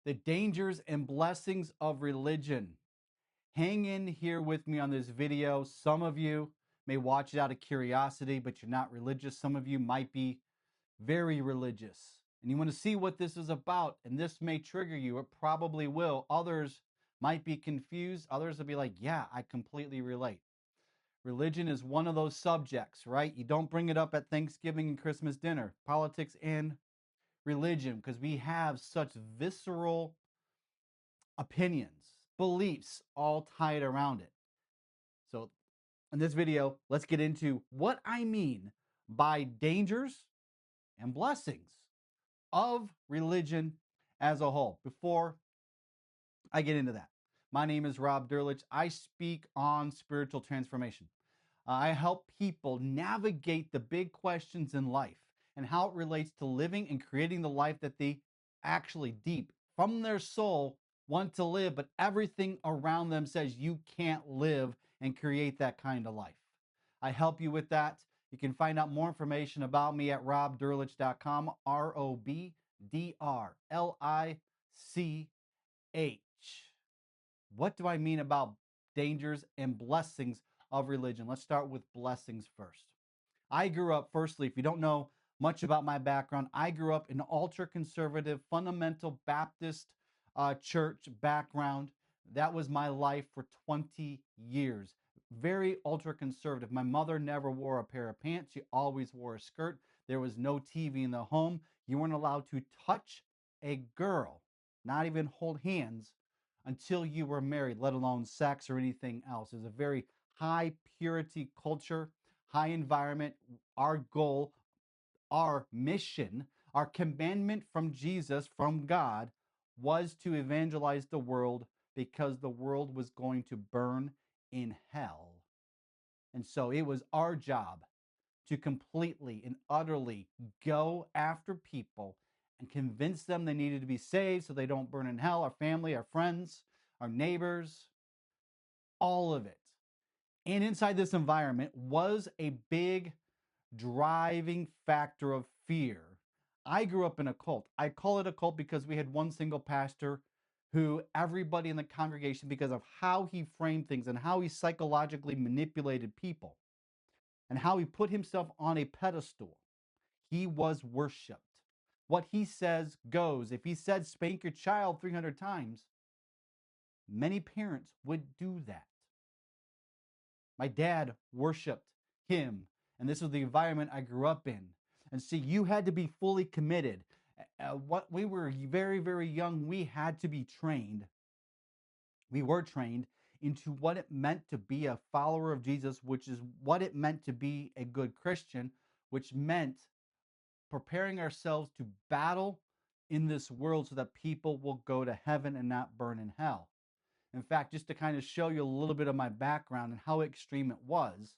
The dangers and blessings of religion. Hang in here with me on this video. Some of you may watch it out of curiosity, but you're not religious. Some of you might be very religious and you want to see what this is about, and this may trigger you. It probably will. Others might be confused. Others will be like, yeah, I completely relate. Religion is one of those subjects, right? You don't bring it up at Thanksgiving and Christmas dinner. Politics and religion, because we have such visceral opinions, beliefs all tied around it. So in this video, let's get into what I mean by dangers and blessings of religion as a whole. Before I get into that, my name is Rob Durlich. I speak on spiritual transformation. I help people navigate the big questions in life and how it relates to living and creating the life that they actually deep from their soul want to live, but everything around them says you can't live and create that kind of life. I help you with that. You can find out more information about me at robdurlich.com, ROBDRLICH. What do I mean about dangers and blessings of religion? Let's start with blessings first. I grew up, firstly, if you don't know much about my background, I grew up in an ultra conservative, fundamental Baptist church background. That was my life for 20 years. Very ultra conservative. My mother never wore a pair of pants. She always wore a skirt. There was no TV in the home. You weren't allowed to touch a girl, not even hold hands, until you were married, let alone sex or anything else. It was a very high purity culture, high environment. Our goal, our mission, our commandment from Jesus, from God, was to evangelize the world because the world was going to burn in hell. And so it was our job to completely and utterly go after people and convince them they needed to be saved so they don't burn in hell, our family, our friends, our neighbors, all of it. And inside this environment was a big driving factor of fear. I grew up in a cult. I call it a cult because we had one single pastor who everybody in the congregation, because of how he framed things and how he psychologically manipulated people and how he put himself on a pedestal, he was worshiped. What he says goes. If he said spank your child 300 times, many parents would do that. My dad worshiped him, and this was the environment I grew up in. And see, you had to be fully committed. What we were very, very young, we had to be trained. We were trained into what it meant to be a follower of Jesus, which is what it meant to be a good Christian, which meant preparing ourselves to battle in this world so that people will go to heaven and not burn in hell. In fact, just to kind of show you a little bit of my background and how extreme it was,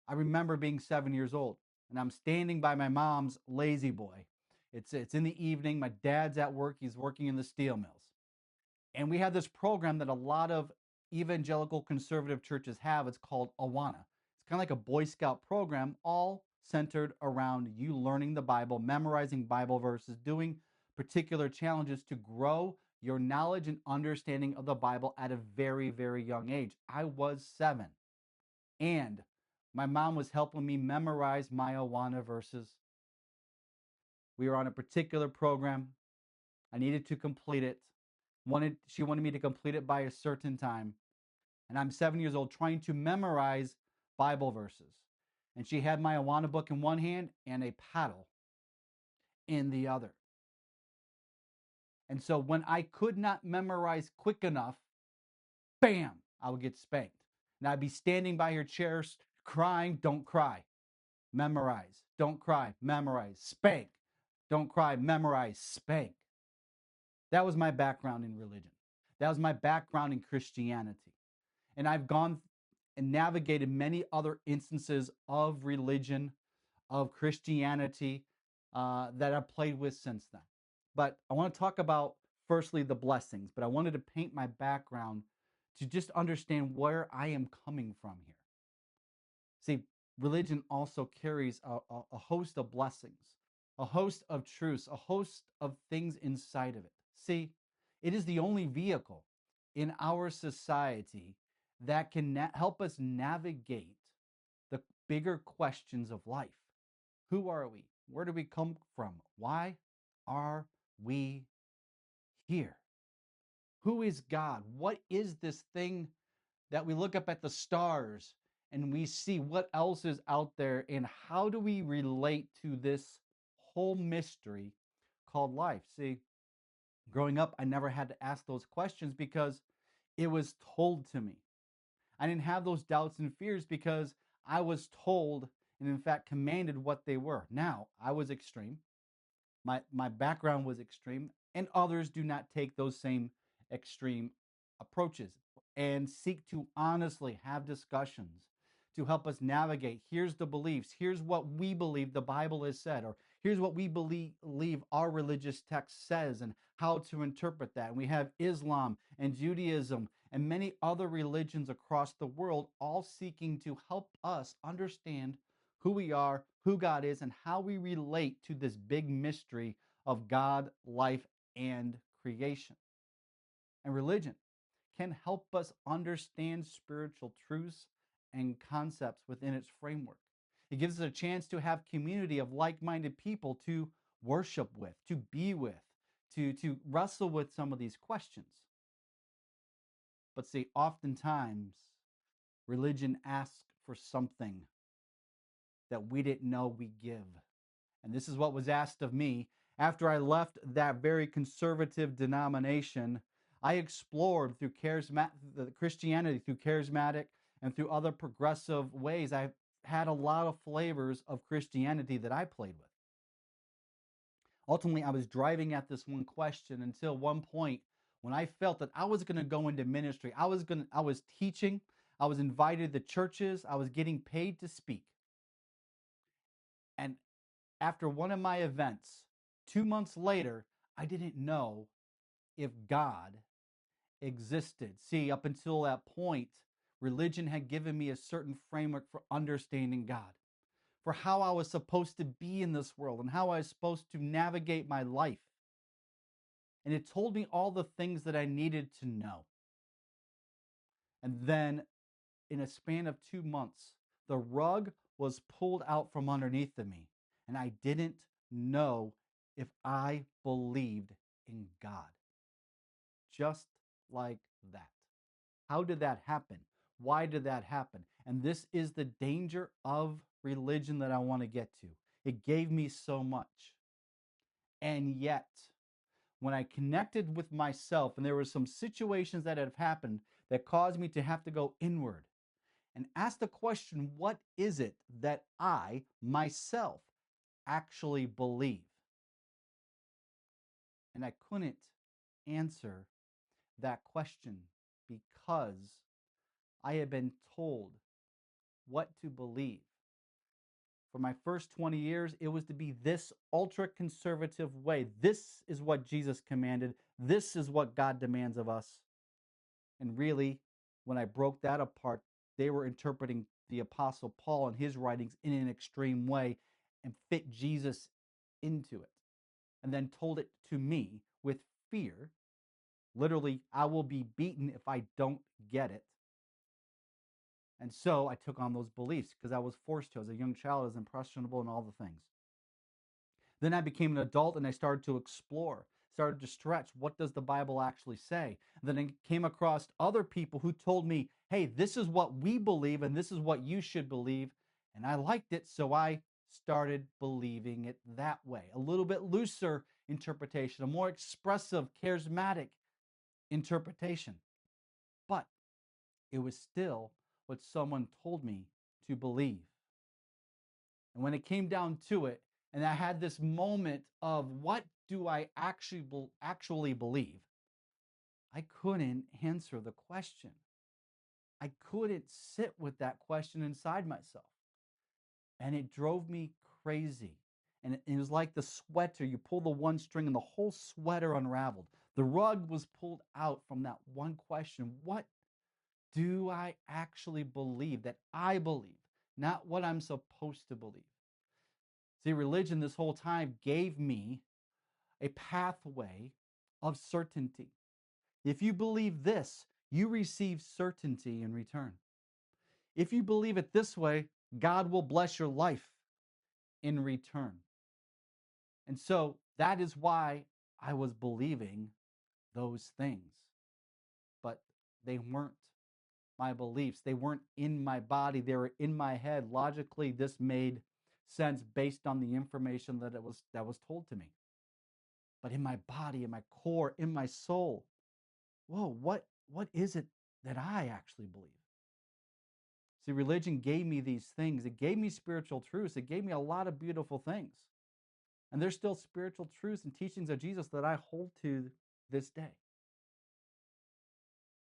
I remember being 7 years old and I'm standing by my mom's lazy boy. It's in the evening. My dad's at work. He's working in the steel mills. And we have this program that a lot of evangelical conservative churches have. It's called Awana. It's kind of like a Boy Scout program, all centered around you learning the Bible, memorizing Bible verses, doing particular challenges to grow your knowledge and understanding of the Bible at a very, very young age. I was 7. And my mom was helping me memorize my Awana verses. We were on a particular program. I needed to complete it. She wanted me to complete it by a certain time. And I'm 7 years old trying to memorize Bible verses. And she had my Awana book in one hand and a paddle in the other. And so when I could not memorize quick enough, bam, I would get spanked. And I'd be standing by her chair crying, don't cry, memorize, don't cry, memorize, spank, don't cry, memorize, spank. That was my background in religion. That was my background in Christianity. And I've gone and navigated many other instances of religion, of Christianity that I've played with since then. But I want to talk about, firstly, the blessings, but I wanted to paint my background to just understand where I am coming from here. See, religion also carries a host of blessings, a host of truths, a host of things inside of it. See, It is the only vehicle in our society that can help us navigate the bigger questions of life. Who are we? Where do we come from? Why are we here? Who is God? What is this thing that we look up at the stars and we see what else is out there? And how do we relate to this whole mystery called life? See, growing up, I never had to ask those questions because it was told to me. I didn't have those doubts and fears because I was told and, in fact, commanded what they were. Now, I was extreme. My background was extreme, and others do not take those same extreme approaches and seek to honestly have discussions to help us navigate. Here's the beliefs. Here's what we believe the Bible has said, or here's what we believe our religious text says, and how to interpret that. And we have Islam and Judaism and many other religions across the world, all seeking to help us understand who we are, who God is, and how we relate to this big mystery of God, life, and creation. And religion can help us understand spiritual truths and concepts within its framework. It gives us a chance to have community of like-minded people to worship with, to be with, to wrestle with some of these questions. But see, oftentimes religion asks for something that we didn't know we give. And this is what was asked of me. After I left that very conservative denomination, I explored through Christianity, through charismatic, and through other progressive ways. I had a lot of flavors of Christianity that I played with. Ultimately, I was driving at this one question until one point when I felt that I was going to go into ministry. I was teaching, I was invited to churches, I was getting paid to speak. And after one of my events, 2 months later, I didn't know if God existed. See, up until that point, religion had given me a certain framework for understanding God, for how I was supposed to be in this world and how I was supposed to navigate my life. And it told me all the things that I needed to know. And then, in a span of 2 months, the rug was pulled out from underneath of me, and I didn't know if I believed in God. Just like that. How did that happen? Why did that happen? And this is the danger of religion that I want to get to. It gave me so much. And yet, when I connected with myself, and there were some situations that have happened that caused me to have to go inward and ask the question, what is it that I, myself, actually believe? And I couldn't answer that question because I had been told what to believe. For my first 20 years, it was to be this ultra conservative way. This is what Jesus commanded. This is what God demands of us. And really, when I broke that apart, they were interpreting the Apostle Paul and his writings in an extreme way and fit Jesus into it. And then told it to me with fear. Literally, I will be beaten if I don't get it. And so I took on those beliefs because I was forced to. As a young child, I was impressionable and all the things. Then I became an adult and I started to explore, started to stretch. What does the Bible actually say? And then I came across other people who told me, hey, this is what we believe and this is what you should believe. And I liked it, so I started believing it that way. A little bit looser interpretation, a more expressive, charismatic interpretation. But it was still what someone told me to believe. And when it came down to it, and I had this moment of what do I actually believe, I couldn't answer the question. I couldn't sit with that question inside myself. And it drove me crazy. And it was like the sweater. You pull the one string and the whole sweater unraveled. The rug was pulled out from that one question. What do I actually believe that I believe, not what I'm supposed to believe? See, religion this whole time gave me a pathway of certainty. If you believe this, you receive certainty in return. If you believe it this way, God will bless your life in return. And so that is why I was believing those things. But they weren't my beliefs. They weren't in my body. They were in my head. Logically, this made sense based on the information that was told to me. But in my body, in my core, in my soul, whoa, what is it that I actually believe? See, religion gave me these things. It gave me spiritual truths. It gave me a lot of beautiful things. And there's still spiritual truths and teachings of Jesus that I hold to this day.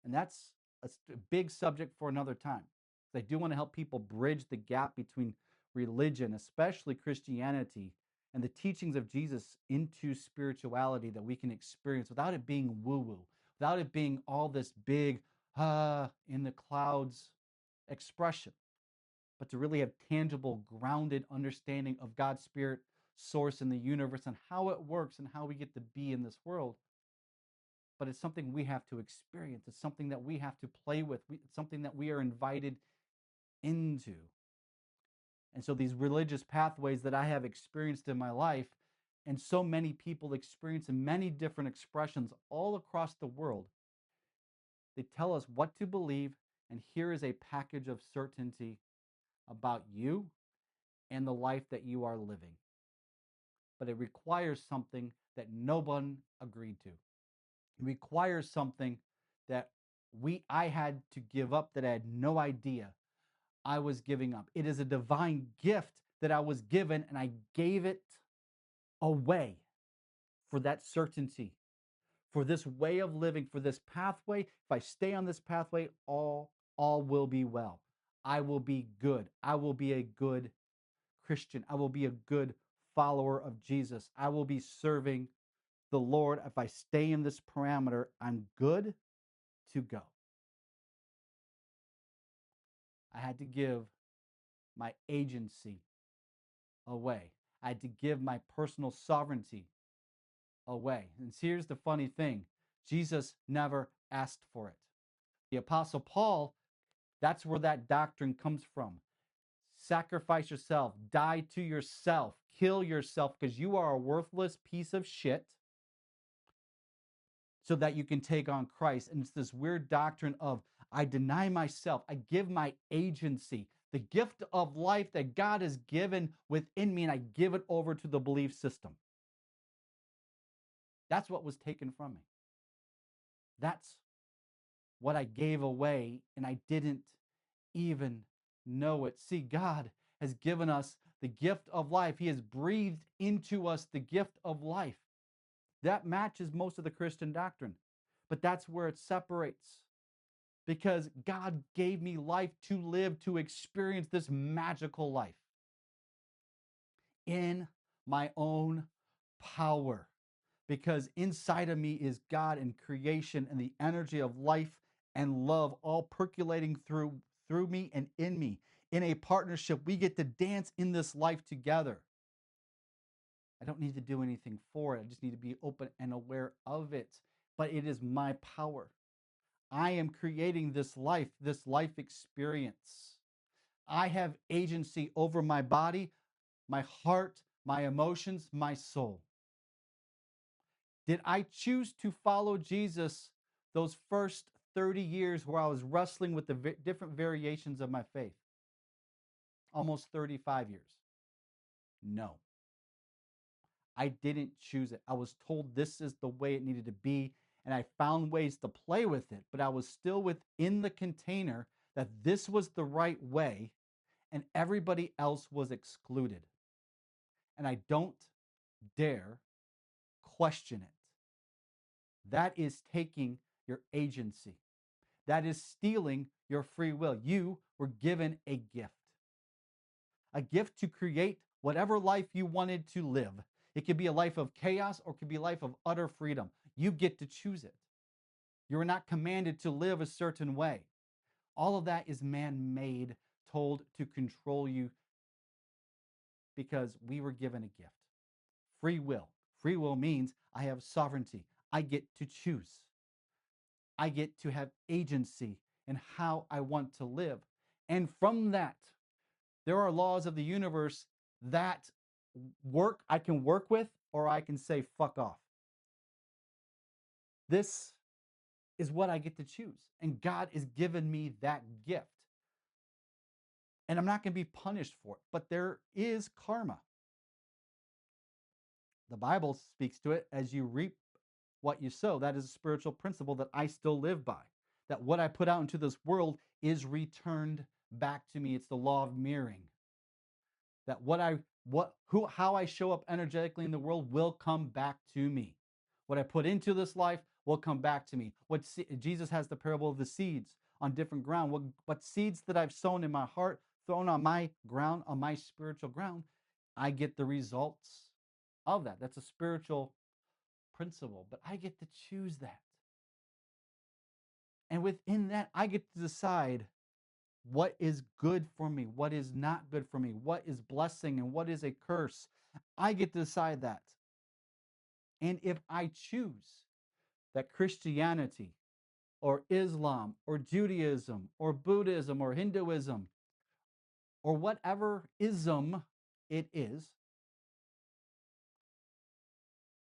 And that's a big subject for another time. I do want to help people bridge the gap between religion, especially Christianity, and the teachings of Jesus into spirituality that we can experience without it being woo-woo, without it being all this big, in the clouds expression, but to really have tangible, grounded understanding of God's spirit source in the universe and how it works and how we get to be in this world. But it's something we have to experience. It's something that we have to play with. It's something that we are invited into. And so these religious pathways that I have experienced in my life, and so many people experience in many different expressions all across the world, they tell us what to believe, and here is a package of certainty about you and the life that you are living. But it requires something that no one agreed to. It requires something that I had to give up that I had no idea I was giving up. It is a divine gift that I was given, and I gave it away for that certainty, for this way of living, for this pathway. If I stay on this pathway, all will be well. I will be good. I will be a good Christian. I will be a good follower of Jesus. I will be serving the Lord. If I stay in this parameter, I'm good to go. I had to give my agency away. I had to give my personal sovereignty away. And here's the funny thing, Jesus never asked for it. The Apostle Paul, that's where that doctrine comes from. Sacrifice yourself, die to yourself, kill yourself because you are a worthless piece of shit so that you can take on Christ. And it's this weird doctrine of I deny myself, I give my agency, the gift of life that God has given within me, and I give it over to the belief system. That's what was taken from me. That's what I gave away, and I didn't even know it. See, God has given us the gift of life. He has breathed into us the gift of life. That matches most of the Christian doctrine, but that's where it separates. Because God gave me life to live, to experience this magical life in my own power. Because inside of me is God and creation and the energy of life and love all percolating through me and in me. In a partnership, we get to dance in this life together. I don't need to do anything for it. I just need to be open and aware of it. But it is my power. I am creating this life experience. I have agency over my body, my heart, my emotions, my soul. Did I choose to follow Jesus those first 30 years where I was wrestling with the different variations of my faith? Almost 35 years. No. I didn't choose it. I was told this is the way it needed to be, and I found ways to play with it, but I was still within the container that this was the right way, and everybody else was excluded. And I don't dare question it. That is taking your agency. That is stealing your free will. You were given a gift to create whatever life you wanted to live. It could be a life of chaos or it could be a life of utter freedom. You get to choose it. You are not commanded to live a certain way. All of that is man-made, told to control you because we were given a gift. Free will. Free will means I have sovereignty. I get to choose. I get to have agency in how I want to live. And from that, there are laws of the universe that I can work with, or I can say fuck off. This is what I get to choose. And God has given me that gift. And I'm not going to be punished for it, but there is karma. The Bible speaks to it as you reap what you sow. That is a spiritual principle that I still live by. That what I put out into this world is returned back to me. It's the law of mirroring. That how I show up energetically in the world will come back to me. What I put into this life will come back to me. Jesus has the parable of the seeds on different ground. What seeds that I've sown in my heart, thrown on my ground, on my spiritual ground, I get the results of that. That's a spiritual principle, but I get to choose that. And within that, I get to decide what is good for me, what is not good for me, what is blessing and what is a curse. I get to decide that. And if I choose that Christianity or Islam or Judaism or Buddhism or Hinduism or whatever ism it is,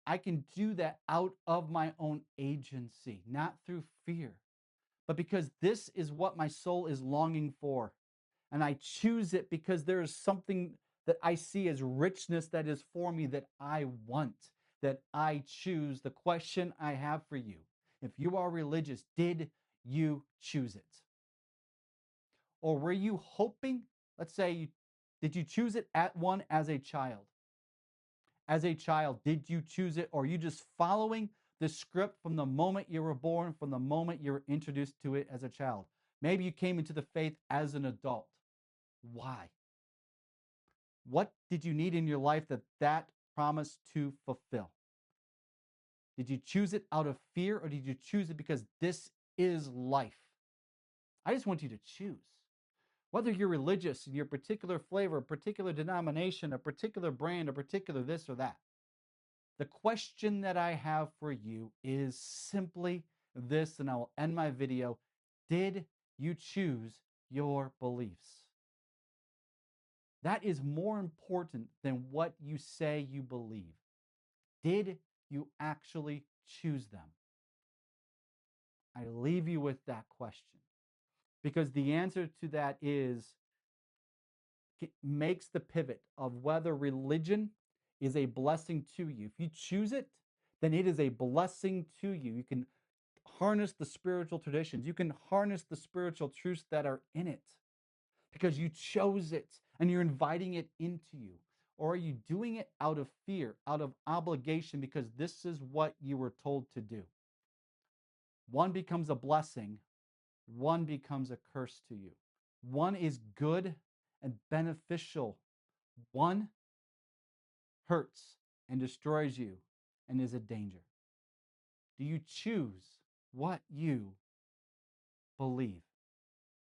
I can do that out of my own agency, not through fear, but because this is what my soul is longing for. And I choose it because there is something that I see as richness that is for me that I want, that I choose. The question I have for you, if you are religious, did you choose it? Or were you hoping, let's say, did you choose it at one as a child? As a child, did you choose it? Or are you just following the script from the moment you were born, from the moment you were introduced to it as a child? Maybe you came into the faith as an adult. Why? What did you need in your life that promised to fulfill? Did you choose it out of fear, or did you choose it because this is life? I just want you to choose. Whether you're religious in your particular flavor, a particular denomination, a particular brand, a particular this or that. The question that I have for you is simply this, and I will end my video. Did you choose your beliefs? That is more important than what you say you believe. Did you actually choose them? I leave you with that question because the answer to that makes the pivot of whether religion is a blessing to you. If you choose it, then it is a blessing to you. You can harness the spiritual traditions. You can harness the spiritual truths that are in it because you chose it and you're inviting it into you. Or are you doing it out of fear, out of obligation, because this is what you were told to do? One becomes a blessing, one becomes a curse to you. One is good and beneficial, one hurts and destroys you and is a danger. Do you choose what you believe?